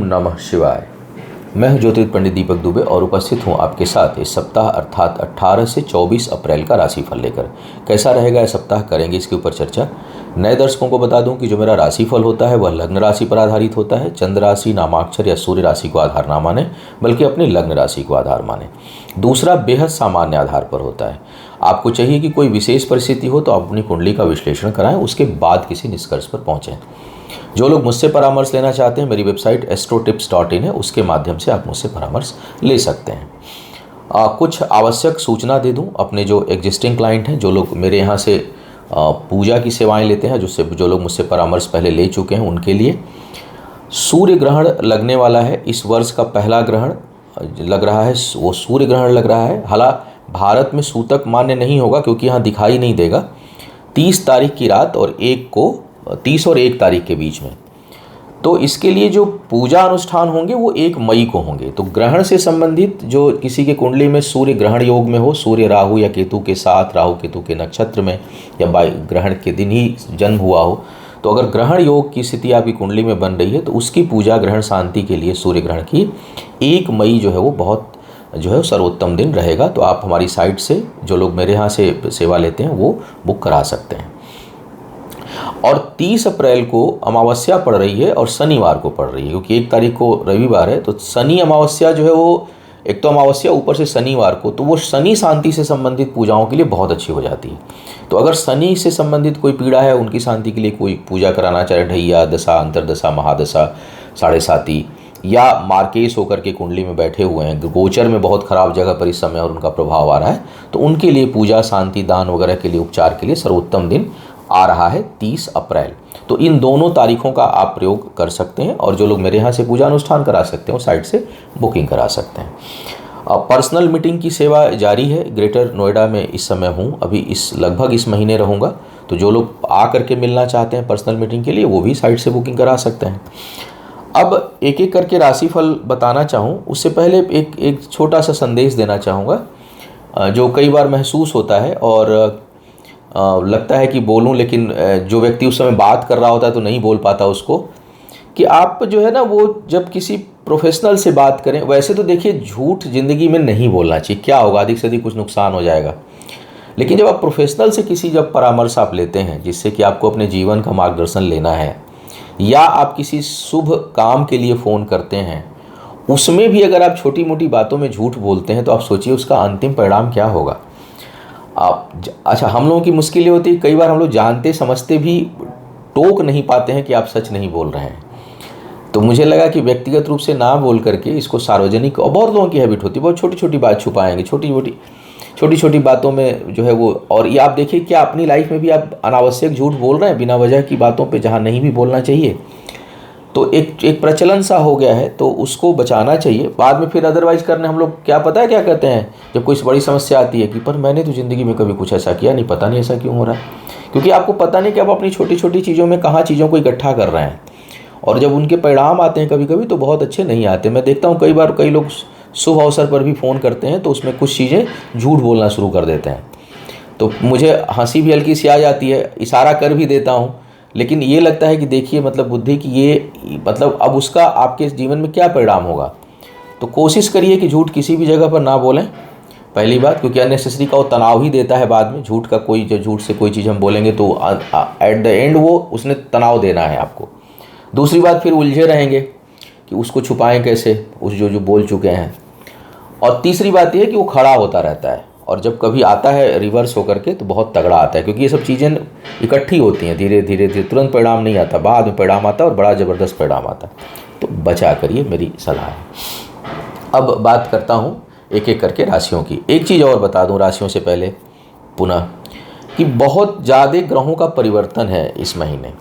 नमः शिवाय। मैं हूं ज्योतिष पंडित दीपक दुबे और उपस्थित हूं आपके साथ इस सप्ताह अर्थात 18 से 24 अप्रैल का राशिफल लेकर। कैसा रहेगा यह सप्ताह, करेंगे इसके ऊपर चर्चा। नए दर्शकों को बता दूं कि जो मेरा राशिफल होता है वह लग्न राशि पर आधारित होता है। चंद्र राशि, नामाक्षर या सूर्य राशि को आधार ना माने, बल्कि अपनी लग्न राशि को आधार माने। दूसरा, बेहद सामान्य आधार पर होता है। आपको चाहिए कि कोई विशेष परिस्थिति हो तो आप अपनी कुंडली का विश्लेषण कराएं, उसके बाद किसी निष्कर्ष पर पहुंचें। जो लोग मुझसे परामर्श लेना चाहते हैं, मेरी वेबसाइट astrotips.in है, उसके माध्यम से आप मुझसे परामर्श ले सकते हैं। कुछ आवश्यक सूचना दे दूं अपने जो एग्जिस्टिंग क्लाइंट हैं, जो लोग मेरे यहाँ से पूजा की सेवाएं लेते हैं, जो लोग मुझसे परामर्श पहले ले चुके हैं, उनके लिए सूर्य ग्रहण लगने वाला है। इस वर्ष का पहला ग्रहण लग रहा है, वो सूर्य ग्रहण लग रहा है। हालांकि भारत में सूतक मान्य नहीं होगा क्योंकि यहाँ दिखाई नहीं देगा। 30 तारीख की रात और 30 और 1 तारीख के बीच में। तो इसके लिए जो पूजा अनुष्ठान होंगे वो 1 मई को होंगे। तो ग्रहण से संबंधित जो किसी के कुंडली में सूर्य ग्रहण योग में हो, सूर्य राहु या केतु के साथ, राहु केतु के नक्षत्र में या ग्रहण के दिन ही जन्म हुआ हो, तो अगर ग्रहण योग की स्थिति आपकी कुंडली में बन रही है तो उसकी पूजा ग्रहण शांति के लिए सूर्य ग्रहण की 1 मई जो है वो बहुत सर्वोत्तम दिन रहेगा। तो आप हमारी साइट से, जो लोग मेरे यहाँ से सेवा लेते हैं, वो बुक करा सकते हैं। और 30 अप्रैल को अमावस्या पड़ रही है और शनिवार को पड़ रही है, क्योंकि 1 तारीख को रविवार है। तो शनि अमावस्या जो है वो, एक तो अमावस्या ऊपर से शनिवार को, तो वो शनि शांति से संबंधित पूजाओं के लिए बहुत अच्छी हो जाती है। तो अगर शनि से संबंधित कोई पीड़ा है, उनकी शांति के लिए कोई पूजा कराना, चाहे ढैया दशा, अंतरदशा, महादशा, साढ़े साती, या मार्केश होकर के कुंडली में बैठे हुए हैं, गोचर में बहुत खराब जगह पर इस समय और उनका प्रभाव आ रहा है, तो उनके लिए पूजा, शांति, दान वगैरह के लिए, उपचार के लिए सर्वोत्तम दिन आ रहा है 30 अप्रैल। तो इन दोनों तारीखों का आप प्रयोग कर सकते हैं। और जो लोग मेरे यहाँ से पूजा अनुष्ठान करा सकते हैं वो साइट से बुकिंग करा सकते हैं। पर्सनल मीटिंग की सेवा जारी है। ग्रेटर नोएडा में इस समय हूँ, अभी लगभग इस महीने रहूँगा। तो जो लोग आ करके मिलना चाहते हैं पर्सनल मीटिंग के लिए, वो भी साइट से बुकिंग करा सकते हैं। अब एक एक करके राशिफल बताना चाहूँ, उससे पहले एक छोटा सा संदेश देना चाहूँगा जो कई बार महसूस होता है और लगता है कि बोलूं, लेकिन जो व्यक्ति उस समय बात कर रहा होता है तो नहीं बोल पाता उसको, कि आप जो है ना, वो जब किसी प्रोफेशनल से बात करें, वैसे तो देखिए झूठ ज़िंदगी में नहीं बोलना चाहिए, क्या होगा, अधिक से अधिक कुछ नुकसान हो जाएगा। लेकिन जब आप प्रोफेशनल से जब परामर्श आप लेते हैं, जिससे कि आपको अपने जीवन का मार्गदर्शन लेना है, या आप किसी शुभ काम के लिए फ़ोन करते हैं, उसमें भी अगर आप छोटी मोटी बातों में झूठ बोलते हैं तो आप सोचिए उसका अंतिम परिणाम क्या होगा। अच्छा, हम लोगों की मुश्किल ये होती है, कई बार हम लोग जानते समझते भी टोक नहीं पाते हैं कि आप सच नहीं बोल रहे हैं। तो मुझे लगा कि व्यक्तिगत रूप से ना बोल करके इसको सार्वजनिक, और बहुत लोगों की हैबिट होती है, बहुत छोटी छोटी बात छुपाएंगे, छोटी छोटी बातों में जो है वो। और ये आप देखिए, क्या अपनी लाइफ में भी आप अनावश्यक झूठ बोल रहे हैं, बिना वजह की बातों पे, जहाँ नहीं भी बोलना चाहिए। तो एक प्रचलन सा हो गया है, तो उसको बचाना चाहिए। बाद में फिर अदरवाइज करने हम लोग क्या पता है क्या कहते हैं, जब कोई बड़ी समस्या आती है, कि पर मैंने तो ज़िंदगी में कभी कुछ ऐसा किया नहीं, पता नहीं ऐसा क्यों हो रहा है। क्योंकि आपको पता नहीं कि आप अपनी छोटी छोटी चीज़ों में कहाँ चीज़ों को इकट्ठा कर रहे हैं, और जब उनके परिणाम आते हैं कभी कभी तो बहुत अच्छे नहीं आते। मैं देखता हूँ कई बार कई लोग शुभ अवसर पर भी फ़ोन करते हैं तो उसमें कुछ चीज़ें झूठ बोलना शुरू कर देते हैं। तो मुझे हंसी भी हल्की सी आ जाती है, इशारा कर भी देता हूँ, लेकिन ये लगता है कि देखिए मतलब बुद्धि की ये मतलब अब उसका आपके जीवन में क्या परिणाम होगा। तो कोशिश करिए कि झूठ किसी भी जगह पर ना बोलें, पहली बात, क्योंकि अननेसेसरी का वो तनाव ही देता है बाद में। झूठ का कोई, जो झूठ से कोई चीज़ हम बोलेंगे तो एट द एंड वो उसने तनाव देना है आपको। दूसरी बात, फिर उलझे रहेंगे कि उसको छुपाएं कैसे, उस जो बोल चुके हैं। और तीसरी बात यह है कि वो खड़ा होता रहता है, और जब कभी आता है रिवर्स होकर के तो बहुत तगड़ा आता है, क्योंकि ये सब चीज़ें इकट्ठी होती हैं धीरे धीरे धीरे, तुरंत परिणाम नहीं आता, बाद में परिणाम आता है और बड़ा ज़बरदस्त परिणाम आता है। तो बचा करिए, मेरी सलाह है। अब बात करता हूँ एक एक करके राशियों की। एक चीज़ और बता दूँ राशियों से पहले पुनः, कि बहुत ज़्यादा ग्रहों का परिवर्तन है इस महीने।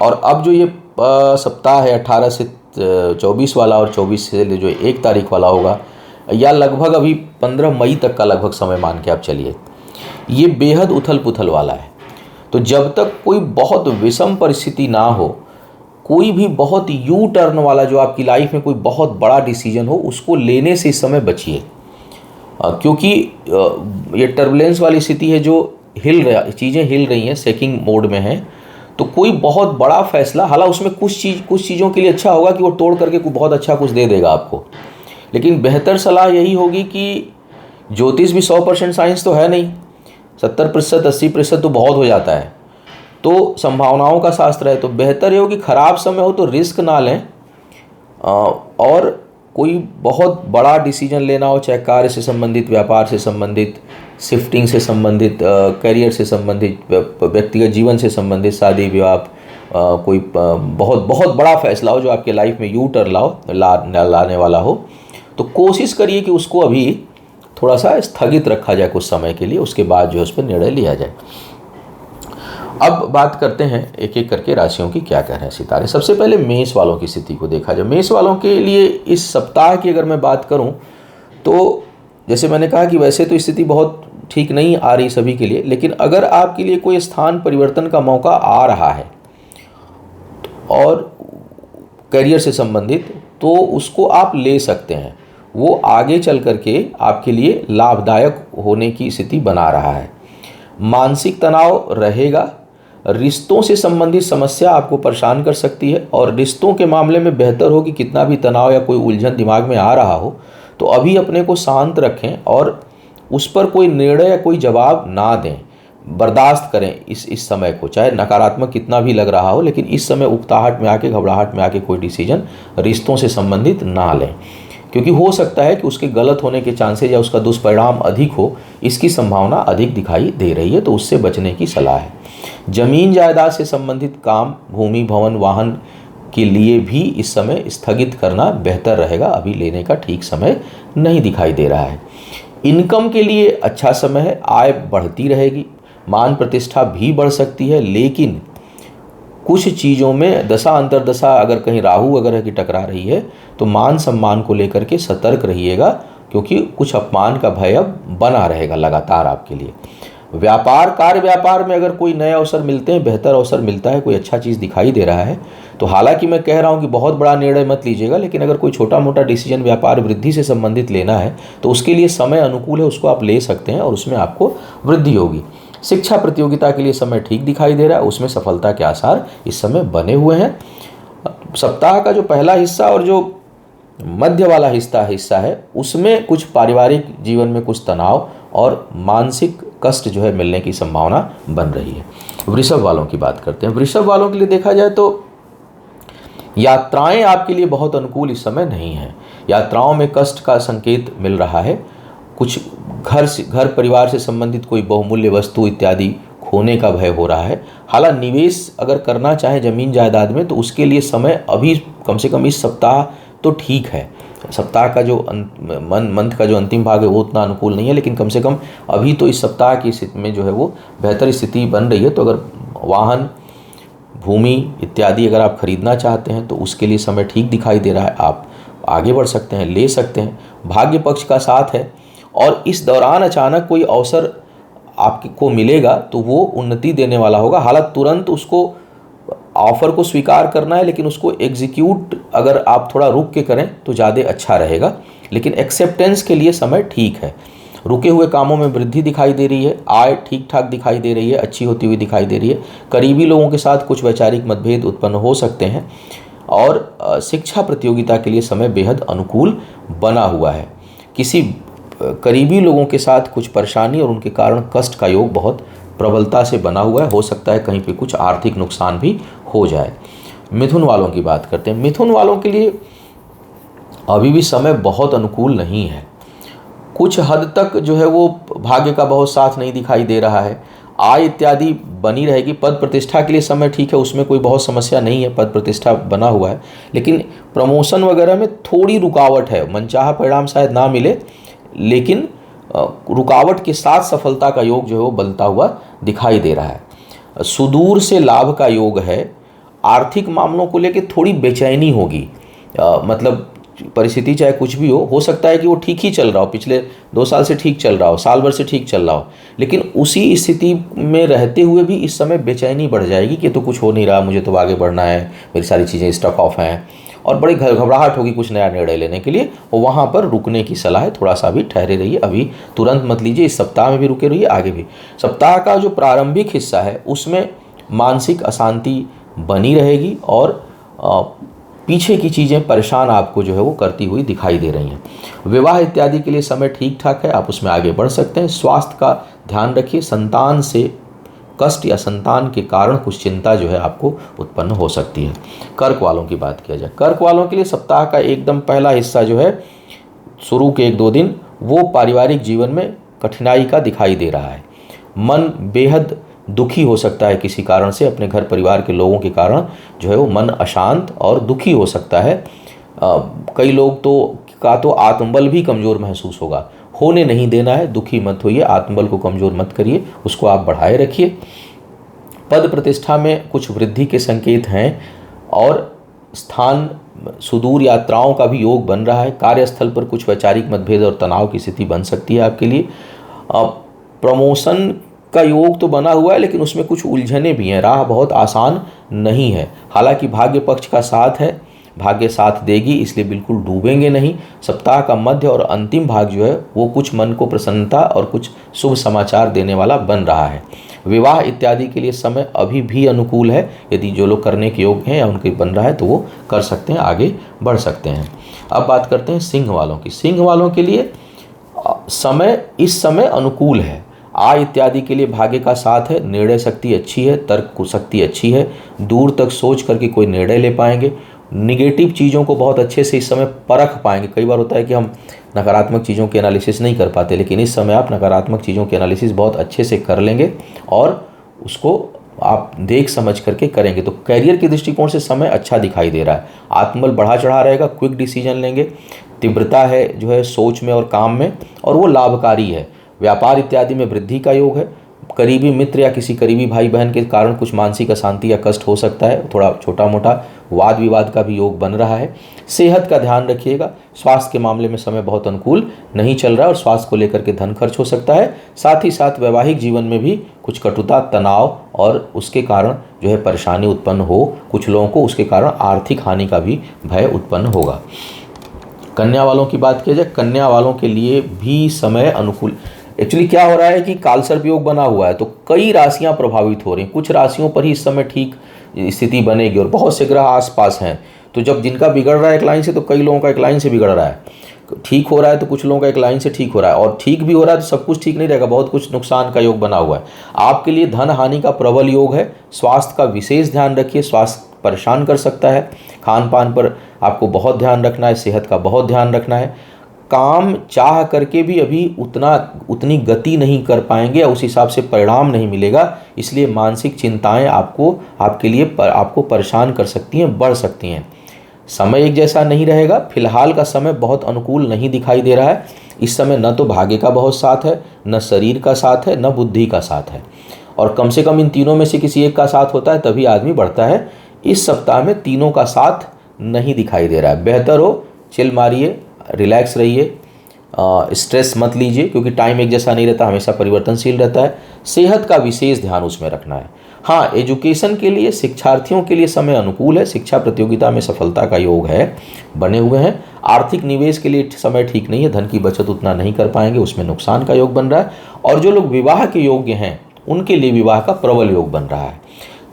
और अब जो ये सप्ताह है 18 से 24 वाला, और 24 से जो 1 तारीख वाला होगा, या लगभग अभी 15 मई तक का लगभग समय मान के आप चलिए, ये बेहद उथल पुथल वाला है। तो जब तक कोई बहुत विषम परिस्थिति ना हो, कोई भी बहुत यू टर्न वाला, जो आपकी लाइफ में कोई बहुत बड़ा डिसीजन हो, उसको लेने से इस समय बचिए। क्योंकि ये टर्बुलेंस वाली स्थिति है, जो चीज़ें हिल रही हैं, शेकिंग मोड में है। तो कोई बहुत बड़ा फैसला, हालांकि उसमें कुछ चीज़ों के लिए अच्छा होगा कि वो तोड़ करके कुछ बहुत अच्छा कुछ दे देगा आपको, लेकिन बेहतर सलाह यही होगी कि ज्योतिष भी 100% साइंस तो है नहीं, 70% 80% तो बहुत हो जाता है, तो संभावनाओं का शास्त्र है। तो बेहतर ये हो कि ख़राब समय हो तो रिस्क ना लें, और कोई बहुत बड़ा डिसीजन लेना हो, चाहे कार्य से संबंधित, व्यापार से संबंधित, शिफ्टिंग से संबंधित, करियर से संबंधित, व्यक्तिगत जीवन से संबंधित, शादी विवाह, कोई बहुत बहुत बड़ा फैसला हो जो आपके लाइफ में यू टर्न लाने वाला हो, तो कोशिश करिए कि उसको अभी थोड़ा सा स्थगित रखा जाए कुछ समय के लिए, उसके बाद जो है उस पर निर्णय लिया जाए। अब बात करते हैं एक एक करके राशियों की क्या कह रहे हैं सितारे। सबसे पहले मेष वालों की स्थिति को देखा जाए। मेष वालों के लिए इस सप्ताह की अगर मैं बात करूं तो जैसे मैंने कहा कि वैसे तो स्थिति बहुत ठीक नहीं आ रही सभी के लिए, लेकिन अगर आपके लिए कोई स्थान परिवर्तन का मौका आ रहा है और करियर से संबंधित, तो उसको आप ले सकते हैं। वो आगे चल करके आपके लिए लाभदायक होने की स्थिति बना रहा है। मानसिक तनाव रहेगा, रिश्तों से संबंधित समस्या आपको परेशान कर सकती है, और रिश्तों के मामले में बेहतर हो कि कितना भी तनाव या कोई उलझन दिमाग में आ रहा हो तो अभी अपने को शांत रखें और उस पर कोई निर्णय या कोई जवाब ना दें, बर्दाश्त करें इस समय को, चाहे नकारात्मक कितना भी लग रहा हो, लेकिन इस समय उकताहट में आके, घबराहट में आके कोई डिसीजन रिश्तों से संबंधित ना लें, क्योंकि हो सकता है कि उसके गलत होने के चांसेस या उसका दुष्परिणाम अधिक हो, इसकी संभावना अधिक दिखाई दे रही है, तो उससे बचने की सलाह है। जमीन जायदाद से संबंधित काम, भूमि, भवन, वाहन के लिए भी इस समय स्थगित करना बेहतर रहेगा, अभी लेने का ठीक समय नहीं दिखाई दे रहा है। इनकम के लिए अच्छा समय है, आय बढ़ती रहेगी, मान प्रतिष्ठा भी बढ़ सकती है, लेकिन कुछ चीज़ों में दशा अंतर्दशा अगर कहीं राहु वगैरह की टकरा रही है तो मान सम्मान को लेकर के सतर्क रहिएगा, क्योंकि कुछ अपमान का भय अब बना रहेगा लगातार आपके लिए। व्यापार, कार्य व्यापार में अगर कोई नए अवसर मिलते हैं, बेहतर अवसर मिलता है, कोई अच्छा चीज़ दिखाई दे रहा है, तो हालांकि मैं कह रहा हूं कि बहुत बड़ा निर्णय मत लीजिएगा, लेकिन अगर कोई छोटा मोटा डिसीजन व्यापार वृद्धि से संबंधित लेना है तो उसके लिए समय अनुकूल है, उसको आप ले सकते हैं और उसमें आपको वृद्धि होगी। शिक्षा प्रतियोगिता के लिए समय ठीक दिखाई दे रहा है, उसमें सफलता के आसार इस समय बने हुए हैं। सप्ताह का जो पहला हिस्सा और जो मध्य वाला हिस्सा है उसमें कुछ पारिवारिक जीवन में कुछ तनाव और मानसिक कष्ट जो है मिलने की संभावना बन रही है। वृषभ वालों की बात करते हैं। वृषभ वालों के लिए देखा जाए तो यात्राएं आपके लिए बहुत अनुकूल इस समय नहीं है। यात्राओं में कष्ट का संकेत मिल रहा है। कुछ घर परिवार से संबंधित कोई बहुमूल्य वस्तु इत्यादि खोने का भय हो रहा है। हालांकि निवेश अगर करना चाहे जमीन जायदाद में तो उसके लिए समय अभी कम से कम इस सप्ताह तो ठीक है। सप्ताह का जो मंथ का जो अंतिम भाग है वो उतना अनुकूल नहीं है, लेकिन कम से कम अभी तो इस सप्ताह की स्थिति में जो है वो बेहतर स्थिति बन रही है। तो अगर वाहन, भूमि इत्यादि अगर आप खरीदना चाहते हैं तो उसके लिए समय ठीक दिखाई दे रहा है, आप आगे बढ़ सकते हैं, ले सकते हैं। भाग्य पक्ष का साथ है और इस दौरान अचानक कोई अवसर आपको मिलेगा तो वो उन्नति देने वाला होगा। हालांकि तुरंत उसको ऑफर को स्वीकार करना है, लेकिन उसको एग्जीक्यूट अगर आप थोड़ा रुक के करें तो ज़्यादा अच्छा रहेगा। लेकिन एक्सेप्टेंस के लिए समय ठीक है। रुके हुए कामों में वृद्धि दिखाई दे रही है, आय ठीक ठाक दिखाई दे रही है, अच्छी होती हुई दिखाई दे रही है। करीबी लोगों के साथ कुछ वैचारिक मतभेद उत्पन्न हो सकते हैं और शिक्षा प्रतियोगिता के लिए समय बेहद अनुकूल बना हुआ है। किसी करीबी लोगों के साथ कुछ परेशानी और उनके कारण कष्ट का योग बहुत प्रबलता से बना हुआ है। हो सकता है कहीं पे कुछ आर्थिक नुकसान भी हो जाए। मिथुन वालों की बात करते हैं। मिथुन वालों के लिए अभी भी समय बहुत अनुकूल नहीं है। कुछ हद तक जो है वो भाग्य का बहुत साथ नहीं दिखाई दे रहा है। आय इत्यादि बनी रहेगी। पद प्रतिष्ठा के लिए समय ठीक है, उसमें कोई बहुत समस्या नहीं है, पद प्रतिष्ठा बना हुआ है। लेकिन प्रमोशन वगैरह में थोड़ी रुकावट है। मनचाहा परिणाम शायद ना मिले, लेकिन रुकावट के साथ सफलता का योग जो है वो बनता हुआ दिखाई दे रहा है। सुदूर से लाभ का योग है। आर्थिक मामलों को लेकर थोड़ी बेचैनी होगी। मतलब परिस्थिति चाहे कुछ भी हो सकता है कि वो ठीक ही चल रहा हो, पिछले 2 साल से ठीक चल रहा हो, साल भर से ठीक चल रहा हो, लेकिन उसी स्थिति में रहते हुए भी इस समय बेचैनी बढ़ जाएगी कि तो कुछ हो नहीं रहा, मुझे तो आगे बढ़ना है, मेरी सारी चीज़ें स्टक ऑफ हैं, और बड़ी घबराहट होगी कुछ नया निर्णय लेने के लिए। और वहाँ पर रुकने की सलाह है, थोड़ा सा भी ठहरे रहिए, अभी तुरंत मत लीजिए। इस सप्ताह में भी रुके रहिए, आगे भी। सप्ताह का जो प्रारंभिक हिस्सा है उसमें मानसिक अशांति बनी रहेगी और पीछे की चीज़ें परेशान आपको जो है वो करती हुई दिखाई दे रही हैं। विवाह इत्यादि के लिए समय ठीक ठाक है, आप उसमें आगे बढ़ सकते हैं। स्वास्थ्य का ध्यान रखिए, संतान से कष्ट या संतान के कारण कुछ चिंता जो है आपको उत्पन्न हो सकती है। कर्क वालों की बात किया जाए, कर्क वालों के लिए सप्ताह का एकदम पहला हिस्सा जो है, शुरू के 1-2 दिन, वो पारिवारिक जीवन में कठिनाई का दिखाई दे रहा है। मन बेहद दुखी हो सकता है किसी कारण से, अपने घर परिवार के लोगों के कारण जो है वो मन अशांत और दुखी हो सकता है। कई लोग तो आत्मबल भी कमज़ोर महसूस होगा, होने नहीं देना है, दुखी मत होइए, आत्मबल को कमज़ोर मत करिए, उसको आप बढ़ाए रखिए। पद प्रतिष्ठा में कुछ वृद्धि के संकेत हैं और स्थान सुदूर यात्राओं का भी योग बन रहा है। कार्यस्थल पर कुछ वैचारिक मतभेद और तनाव की स्थिति बन सकती है आपके लिए। प्रमोशन का योग तो बना हुआ है, लेकिन उसमें कुछ उलझने भी हैं, राह बहुत आसान नहीं है। हालांकि भाग्य पक्ष का साथ है, भाग्य साथ देगी, इसलिए बिल्कुल डूबेंगे नहीं। सप्ताह का मध्य और अंतिम भाग जो है वो कुछ मन को प्रसन्नता और कुछ शुभ समाचार देने वाला बन रहा है। विवाह इत्यादि के लिए समय अभी भी अनुकूल है, यदि जो लोग करने के योग्य हैं या उनके बन रहा है तो वो कर सकते हैं, आगे बढ़ सकते हैं। अब बात करते हैं सिंह वालों की। सिंह वालों के लिए इस समय अनुकूल है। आय इत्यादि के लिए भाग्य का साथ है, निर्णय शक्ति अच्छी है, तर्क शक्ति अच्छी है, दूर तक सोच करके कोई निर्णय ले पाएंगे। निगेटिव चीज़ों को बहुत अच्छे से इस समय परख पाएंगे। कई बार होता है कि हम नकारात्मक चीज़ों के एनालिसिस नहीं कर पाते, लेकिन इस समय आप नकारात्मक चीज़ों के एनालिसिस बहुत अच्छे से कर लेंगे और उसको आप देख समझ करके करेंगे। तो करियर के दृष्टिकोण से समय अच्छा दिखाई दे रहा है। आत्मबल बढ़ा चढ़ा रहेगा, क्विक डिसीजन लेंगे, तीव्रता है जो है सोच में और काम में, और वो लाभकारी है। व्यापार इत्यादि में वृद्धि का योग है। करीबी मित्र या किसी करीबी भाई बहन के कारण कुछ मानसिक अशांति या कष्ट हो सकता है, थोड़ा छोटा मोटा वाद विवाद का भी योग बन रहा है। सेहत का ध्यान रखिएगा। स्वास्थ्य के मामले में समय बहुत अनुकूल नहीं चल रहा है और स्वास्थ्य को लेकर के धन खर्च हो सकता है। साथ ही साथ वैवाहिक जीवन में भी कुछ कटुता, तनाव और उसके कारण जो है परेशानी उत्पन्न हो, कुछ लोगों को उसके कारण आर्थिक हानि का भी भय उत्पन्न होगा। कन्या वालों की बात की जाए, कन्या वालों के लिए भी समय अनुकूल। एक्चुअली क्या हो रहा है कि कालसर्प योग बना हुआ है, तो कई राशियां प्रभावित हो रही हैं। कुछ राशियों पर ही इस समय ठीक स्थिति बनेगी और बहुत से ग्रह आसपास हैं। तो जब जिनका बिगड़ रहा है एक लाइन से, तो कई लोगों का एक लाइन से बिगड़ रहा है। ठीक हो रहा है तो कुछ लोगों का एक लाइन से ठीक हो रहा है, और ठीक भी हो रहा है तो सब कुछ ठीक नहीं रहेगा, बहुत कुछ नुकसान का योग बना हुआ है। आपके लिए धन हानि का प्रबल योग है। स्वास्थ्य का विशेष ध्यान रखिए, स्वास्थ्य परेशान कर सकता है। खान पान पर आपको बहुत ध्यान रखना है, सेहत का बहुत ध्यान रखना है। काम चाह करके भी अभी उतनी गति नहीं कर पाएंगे, उस हिसाब से परिणाम नहीं मिलेगा, इसलिए मानसिक चिंताएं आपको परेशान कर सकती हैं, बढ़ सकती हैं। समय एक जैसा नहीं रहेगा। फिलहाल का समय बहुत अनुकूल नहीं दिखाई दे रहा है। इस समय न तो भाग्य का बहुत साथ है, न शरीर का साथ है, न बुद्धि का साथ है, और कम से कम इन तीनों में से किसी एक का साथ होता है तभी आदमी बढ़ता है। इस सप्ताह में तीनों का साथ नहीं दिखाई दे रहा है। बेहतर हो चिल मारिए, रिलैक्स रहिए, स्ट्रेस मत लीजिए, क्योंकि टाइम एक जैसा नहीं रहता, हमेशा परिवर्तनशील रहता है। सेहत का विशेष ध्यान उसमें रखना है। हाँ, एजुकेशन के लिए, शिक्षार्थियों के लिए समय अनुकूल है। शिक्षा प्रतियोगिता में सफलता का योग है, बने हुए हैं। आर्थिक निवेश के लिए समय ठीक नहीं है, धन की बचत उतना नहीं कर पाएंगे, उसमें नुकसान का योग बन रहा है। और जो लोग विवाह के योग्य हैं उनके लिए विवाह का प्रबल योग बन रहा है।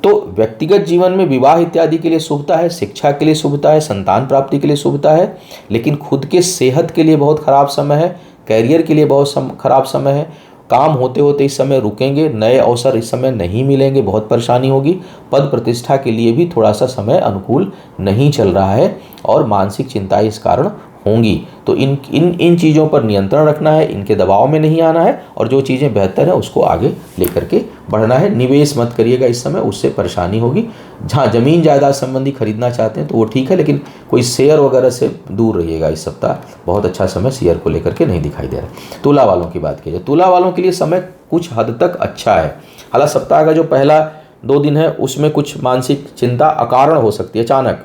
तो व्यक्तिगत जीवन में विवाह इत्यादि के लिए शुभता है, शिक्षा के लिए शुभता है, संतान प्राप्ति के लिए शुभता है, लेकिन खुद के सेहत के लिए बहुत खराब समय है, कैरियर के लिए बहुत खराब समय है। काम होते होते इस समय रुकेंगे, नए अवसर इस समय नहीं मिलेंगे, बहुत परेशानी होगी। पद प्रतिष्ठा के लिए भी थोड़ा सा समय अनुकूल नहीं चल रहा है और मानसिक चिंताएं इस कारण होंगी। तो इन चीज़ों पर नियंत्रण रखना है, इनके दबाव में नहीं आना है, और जो चीज़ें बेहतर है उसको आगे लेकर के बढ़ना है। निवेश मत करिएगा इस समय, उससे परेशानी होगी। जहाँ ज़मीन जायदाद संबंधी खरीदना चाहते हैं तो वो ठीक है, लेकिन कोई शेयर वगैरह से दूर रहिएगा। इस सप्ताह बहुत अच्छा समय शेयर को लेकर के नहीं दिखाई दे रहा। तुला वालों की बात कीजिए, तुला वालों के लिए समय कुछ हद तक अच्छा है। हालांकि सप्ताह का जो पहला 2 दिन है उसमें कुछ मानसिक चिंता अकारण हो सकती है,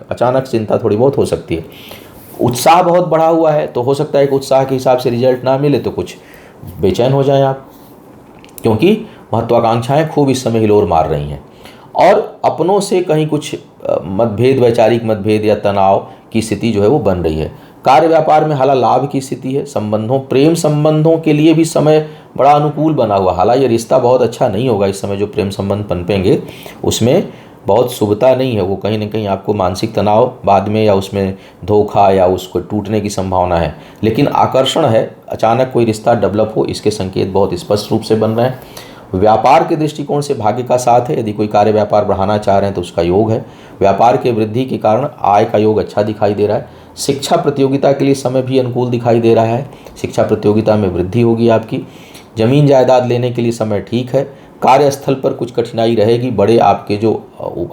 अचानक चिंता थोड़ी बहुत हो सकती है। उत्साह बहुत बढ़ा हुआ है, तो हो सकता है कि उत्साह के हिसाब से रिजल्ट ना मिले तो कुछ बेचैन हो जाएं आप, क्योंकि महत्वाकांक्षाएं खूब इस समय हिलोर मार रही हैं। और अपनों से कहीं कुछ मतभेद, वैचारिक मतभेद या तनाव की स्थिति जो है वो बन रही है। कार्य व्यापार में हालांकि लाभ की स्थिति है। प्रेम संबंधों के लिए भी समय बड़ा अनुकूल बना हुआ। हालांकि ये रिश्ता बहुत अच्छा नहीं होगा इस समय, जो प्रेम संबंध पनपेंगे उसमें बहुत शुभता नहीं है। वो कहीं ना कहीं आपको मानसिक तनाव बाद में, या उसमें धोखा या उसको टूटने की संभावना है। लेकिन आकर्षण है, अचानक कोई रिश्ता डेवलप हो, इसके संकेत बहुत स्पष्ट रूप से बन रहे हैं। व्यापार के दृष्टिकोण से भाग्य का साथ है। यदि कोई कार्य व्यापार बढ़ाना चाह रहे हैं तो उसका योग है। व्यापार के वृद्धि के कारण आय का योग अच्छा दिखाई दे रहा है। शिक्षा प्रतियोगिता के लिए समय भी अनुकूल दिखाई दे रहा है। शिक्षा प्रतियोगिता में वृद्धि होगी आपकी। जमीन जायदाद लेने के लिए समय ठीक है। कार्यस्थल पर कुछ कठिनाई रहेगी। बड़े आपके जो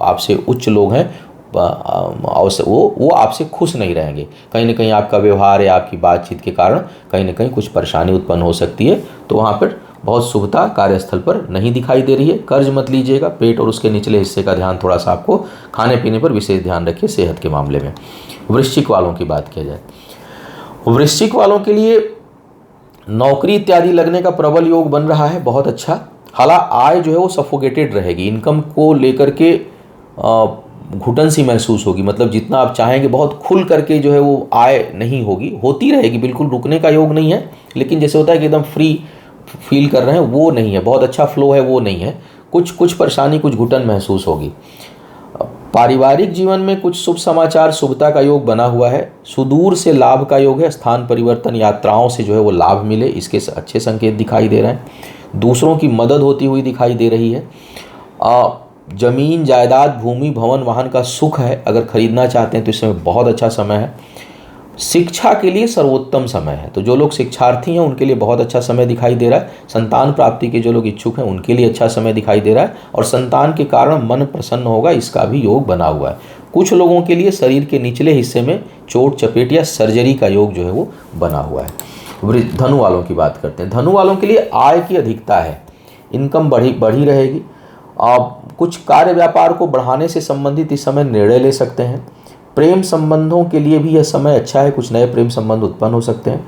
आपसे उच्च लोग हैं वो आपसे खुश नहीं रहेंगे। कहीं ना कहीं आपका व्यवहार या आपकी बातचीत के कारण कहीं ना कहीं कुछ परेशानी उत्पन्न हो सकती है। तो वहाँ पर बहुत शुभता कार्यस्थल पर नहीं दिखाई दे रही है। कर्ज मत लीजिएगा। पेट और उसके निचले हिस्से का ध्यान थोड़ा सा आपको, खाने पीने पर विशेष ध्यान रखिए सेहत के मामले में। वृश्चिक वालों की बात किया जाए, वृश्चिक वालों के लिए नौकरी इत्यादि लगने का प्रबल योग बन रहा है, बहुत अच्छा। हालांकि आय जो है वो सफोकेटेड रहेगी। इनकम को लेकर के घुटन सी महसूस होगी। मतलब जितना आप चाहेंगे बहुत खुल करके जो है वो आय नहीं होगी, होती रहेगी, बिल्कुल रुकने का योग नहीं है। लेकिन जैसे होता है कि एकदम फ्री फील कर रहे हैं, वो नहीं है। बहुत अच्छा फ्लो है, वो नहीं है। कुछ परेशानी, कुछ घुटन महसूस होगी। पारिवारिक जीवन में कुछ शुभ समाचार, शुभता का योग बना हुआ है। सुदूर से लाभ का योग है। स्थान परिवर्तन, यात्राओं से जो है वो लाभ मिले, इसके अच्छे संकेत दिखाई दे रहे हैं। दूसरों की मदद होती हुई दिखाई दे रही है। जमीन जायदाद, भूमि, भवन, वाहन का सुख है। अगर खरीदना चाहते हैं तो इस समय बहुत अच्छा समय है। शिक्षा के लिए सर्वोत्तम समय है। तो जो लोग शिक्षार्थी हैं उनके लिए बहुत अच्छा समय दिखाई दे रहा है। संतान प्राप्ति के जो लोग इच्छुक हैं उनके लिए अच्छा समय दिखाई दे रहा है। और संतान के कारण मन प्रसन्न होगा, इसका भी योग बना हुआ है। कुछ लोगों के लिए शरीर के निचले हिस्से में चोट चपेट या सर्जरी का योग जो है वो बना हुआ है। धनु वालों की बात करते हैं। धनु वालों के लिए आय की अधिकता है। इनकम बढ़ी रहेगी। आप कुछ कार्य व्यापार को बढ़ाने से संबंधित इस समय निर्णय ले सकते हैं। प्रेम संबंधों के लिए भी यह समय अच्छा है। कुछ नए प्रेम संबंध उत्पन्न हो सकते हैं।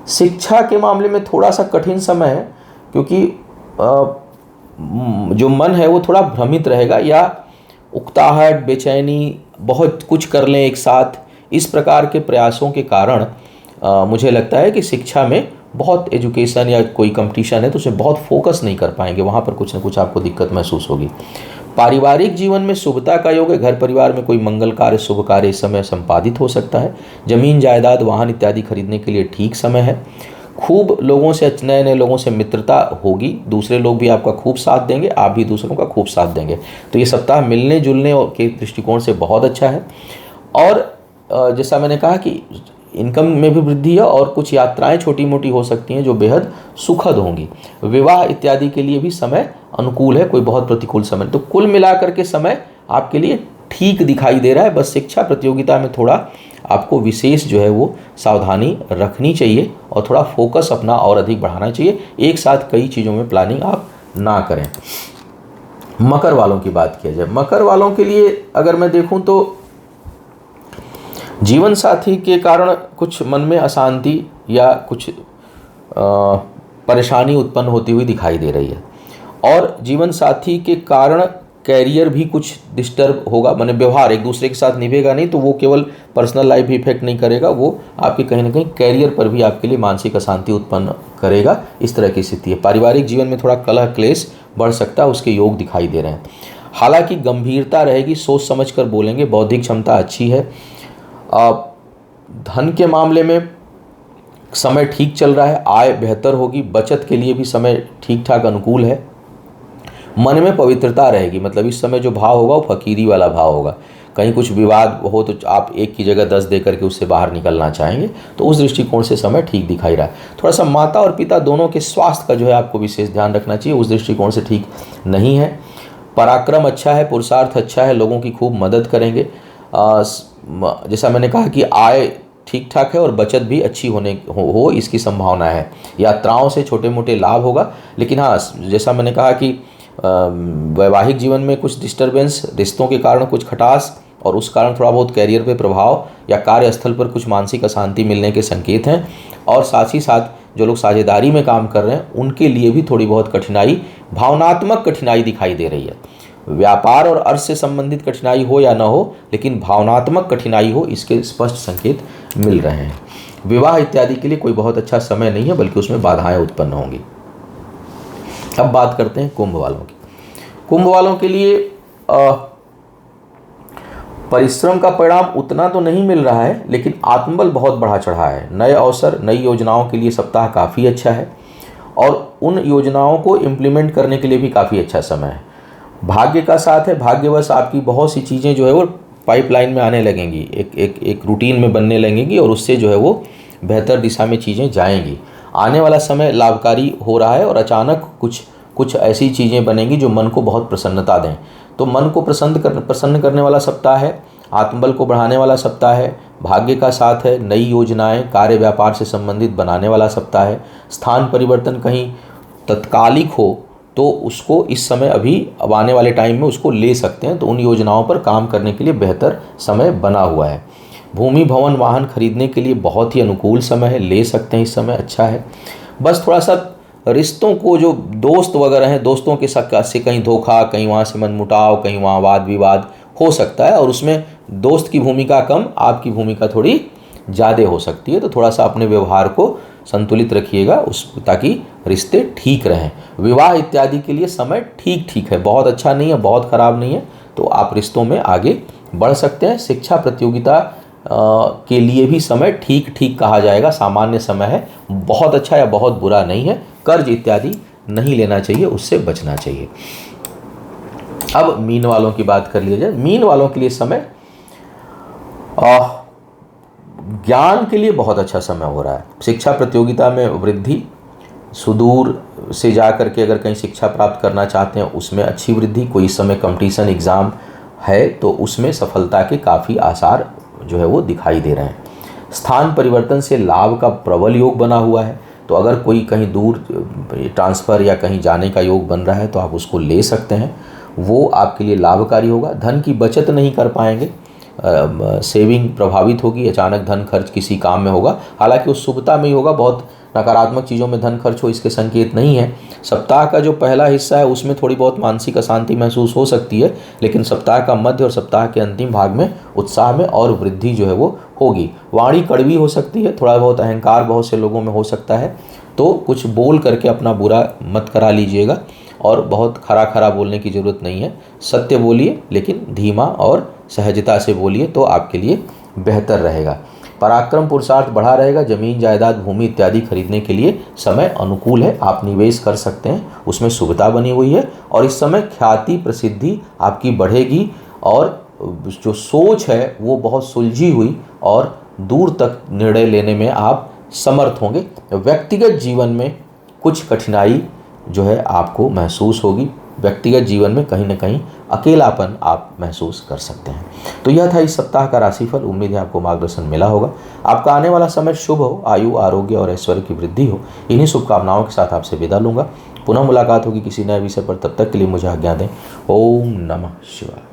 शिक्षा के मामले में थोड़ा सा कठिन समय है, क्योंकि जो मन है वो थोड़ा भ्रमित रहेगा, या उकताहट, बेचैनी, बहुत कुछ कर लें एक साथ, इस प्रकार के प्रयासों के कारण मुझे लगता है कि शिक्षा में बहुत एजुकेशन या कोई कंपटीशन है तो उसे बहुत फोकस नहीं कर पाएंगे। वहाँ पर कुछ ना कुछ आपको दिक्कत महसूस होगी। पारिवारिक जीवन में शुभता का योग है। घर परिवार में कोई मंगल कार्य, शुभ कार्य इस समय संपादित हो सकता है। जमीन जायदाद, वाहन इत्यादि खरीदने के लिए ठीक समय है। खूब लोगों से, नए नए लोगों से मित्रता होगी। दूसरे लोग भी आपका खूब साथ देंगे, आप भी दूसरों का खूब साथ देंगे। तो ये सप्ताह मिलने जुलने के दृष्टिकोण से बहुत अच्छा है। और जैसा मैंने कहा कि इनकम में भी वृद्धि है, और कुछ यात्राएं छोटी मोटी हो सकती हैं जो बेहद सुखद होंगी। विवाह इत्यादि के लिए भी समय अनुकूल है, कोई बहुत प्रतिकूल समय नहीं। तो कुल मिलाकर के समय आपके लिए ठीक दिखाई दे रहा है। बस शिक्षा प्रतियोगिता में थोड़ा आपको विशेष जो है वो सावधानी रखनी चाहिए, और थोड़ा फोकस अपना और अधिक बढ़ाना चाहिए। एक साथ कई चीज़ों में प्लानिंग आप ना करें। मकर वालों की बात किया जाए, मकर वालों के लिए अगर मैं देखूं तो जीवन साथी के कारण कुछ मन में अशांति या कुछ परेशानी उत्पन्न होती हुई दिखाई दे रही है। और जीवन साथी के कारण कैरियर भी कुछ डिस्टर्ब होगा। माने व्यवहार एक दूसरे के साथ निभेगा नहीं, तो वो केवल पर्सनल लाइफ भी इफेक्ट नहीं करेगा, वो आपके कहीं ना कहीं कैरियर पर भी आपके लिए मानसिक अशांति उत्पन्न करेगा। इस तरह की स्थिति है। पारिवारिक जीवन में थोड़ा कलह क्लेश बढ़ सकता है, उसके योग दिखाई दे रहे हैं। हालांकि गंभीरता रहेगी, सोच समझ कर बोलेंगे। बौद्धिक क्षमता अच्छी है। धन के मामले में समय ठीक चल रहा है। आय बेहतर होगी। बचत के लिए भी समय ठीक ठाक अनुकूल है। मन में पवित्रता रहेगी। मतलब इस समय जो भाव होगा वो फकीरी वाला भाव होगा। कहीं कुछ विवाद हो तो आप एक की जगह 10 दे करके उससे बाहर निकलना चाहेंगे। तो उस दृष्टिकोण से समय ठीक दिखाई रहा है। थोड़ा सा माता और पिता दोनों के स्वास्थ्य का जो है आपको विशेष ध्यान रखना चाहिए, उस दृष्टिकोण से ठीक नहीं है। पराक्रम अच्छा है, पुरुषार्थ अच्छा है, लोगों की खूब मदद करेंगे। जैसा मैंने कहा कि आय ठीक ठाक है और बचत भी अच्छी हो इसकी संभावना है। यात्राओं से छोटे मोटे लाभ होगा। लेकिन हाँ, जैसा मैंने कहा कि वैवाहिक जीवन में कुछ डिस्टरबेंस, रिश्तों के कारण कुछ खटास, और उस कारण थोड़ा बहुत कैरियर पे प्रभाव या कार्यस्थल पर कुछ मानसिक अशांति मिलने के संकेत हैं। और साथ ही साथ जो लोग साझेदारी में काम कर रहे हैं उनके लिए भी थोड़ी बहुत कठिनाई, भावनात्मक कठिनाई दिखाई दे रही है। व्यापार और अर्थ से संबंधित कठिनाई हो या न हो, लेकिन भावनात्मक कठिनाई हो, इसके स्पष्ट संकेत मिल रहे हैं। विवाह इत्यादि के लिए कोई बहुत अच्छा समय नहीं है, बल्कि उसमें बाधाएं उत्पन्न होंगी। अब बात करते हैं कुंभ वालों की। कुंभ वालों के लिए परिश्रम का परिणाम उतना तो नहीं मिल रहा है, लेकिन आत्मबल बहुत बढ़ा चढ़ा है। नए अवसर, नई योजनाओं के लिए सप्ताह काफ़ी अच्छा है और उन योजनाओं को इम्प्लीमेंट करने के लिए भी काफ़ी अच्छा समय है। भाग्य का साथ है, भाग्यवश आपकी बहुत सी चीज़ें जो है वो पाइपलाइन में आने लगेंगी, एक रूटीन में बनने लगेंगी और उससे जो है वो बेहतर दिशा में चीज़ें जाएंगी। आने वाला समय लाभकारी हो रहा है और अचानक कुछ ऐसी चीज़ें बनेंगी जो मन को बहुत प्रसन्नता दें। तो मन को प्रसन्न करने वाला सप्ताह है, आत्मबल को बढ़ाने वाला सप्ताह है, भाग्य का साथ है, नई योजनाएं, कार्य व्यापार से संबंधित बनाने वाला सप्ताह है। स्थान परिवर्तन कहीं तत्कालिक हो तो उसको इस समय अभी अब आने वाले टाइम में उसको ले सकते हैं, तो उन योजनाओं पर काम करने के लिए बेहतर समय बना हुआ है। भूमि भवन वाहन खरीदने के लिए बहुत ही अनुकूल समय है, ले सकते हैं, इस समय अच्छा है। बस थोड़ा सा रिश्तों को, जो दोस्त वगैरह हैं, दोस्तों के साथ से कहीं धोखा, कहीं वहाँ से मनमुटाव, कहीं वहाँ वाद विवाद हो सकता है और उसमें दोस्त की भूमिका कम, आपकी भूमिका थोड़ी ज़्यादा हो सकती है। तो थोड़ा सा अपने व्यवहार को संतुलित रखिएगा ताकि रिश्ते ठीक रहें। विवाह इत्यादि के लिए समय ठीक है, बहुत अच्छा नहीं है, बहुत ख़राब नहीं है, तो आप रिश्तों में आगे बढ़ सकते हैं। शिक्षा प्रतियोगिता के लिए भी समय ठीक कहा जाएगा, सामान्य समय है, बहुत अच्छा या बहुत बुरा नहीं है। कर्ज इत्यादि नहीं लेना चाहिए, उससे बचना चाहिए। अब मीन वालों की बात कर लिया जाए। मीन वालों के लिए समय ज्ञान के लिए बहुत अच्छा समय हो रहा है। शिक्षा प्रतियोगिता में वृद्धि, सुदूर से जा कर के अगर कहीं शिक्षा प्राप्त करना चाहते हैं उसमें अच्छी वृद्धि, कोई इस समय कंपटीशन एग्ज़ाम है तो उसमें सफलता के काफ़ी आसार जो है वो दिखाई दे रहे हैं। स्थान परिवर्तन से लाभ का प्रबल योग बना हुआ है, तो अगर कोई कहीं दूर ट्रांसफ़र या कहीं जाने का योग बन रहा है तो आप उसको ले सकते हैं, वो आपके लिए लाभकारी होगा। धन की बचत नहीं कर पाएंगे, सेविंग प्रभावित होगी, अचानक धन खर्च किसी काम में होगा, हालांकि उस शुभता में ही होगा, बहुत नकारात्मक चीज़ों में धन खर्च हो इसके संकेत नहीं है। सप्ताह का जो पहला हिस्सा है उसमें थोड़ी बहुत मानसिक अशांति महसूस हो सकती है, लेकिन सप्ताह का मध्य और सप्ताह के अंतिम भाग में उत्साह में और वृद्धि जो है वो होगी। वाणी कड़वी हो सकती है, थोड़ा बहुत अहंकार बहुत से लोगों में हो सकता है, तो कुछ बोल करके अपना बुरा मत करा लीजिएगा और बहुत खरा बोलने की ज़रूरत नहीं है। सत्य बोलिए, लेकिन धीमा और सहजता से बोलिए, तो आपके लिए बेहतर रहेगा। पराक्रम पुरुषार्थ बढ़ा रहेगा। जमीन जायदाद भूमि इत्यादि खरीदने के लिए समय अनुकूल है, आप निवेश कर सकते हैं, उसमें शुभता बनी हुई है और इस समय ख्याति प्रसिद्धि आपकी बढ़ेगी और जो सोच है वो बहुत सुलझी हुई और दूर तक निर्णय लेने में आप समर्थ होंगे। व्यक्तिगत जीवन में कुछ कठिनाई जो है आपको महसूस होगी, व्यक्तिगत जीवन में कहीं ना कहीं अकेलापन आप महसूस कर सकते हैं। तो यह था इस सप्ताह का राशिफल। उम्मीद है आपको मार्गदर्शन मिला होगा। आपका आने वाला समय शुभ हो, आयु आरोग्य और ऐश्वर्य की वृद्धि हो, इन्हीं शुभकामनाओं के साथ आपसे विदा लूंगा। पुनः मुलाकात होगी किसी नए विषय पर, तब तक के लिए मुझे आज्ञा दें। ओम नमः शिवाय।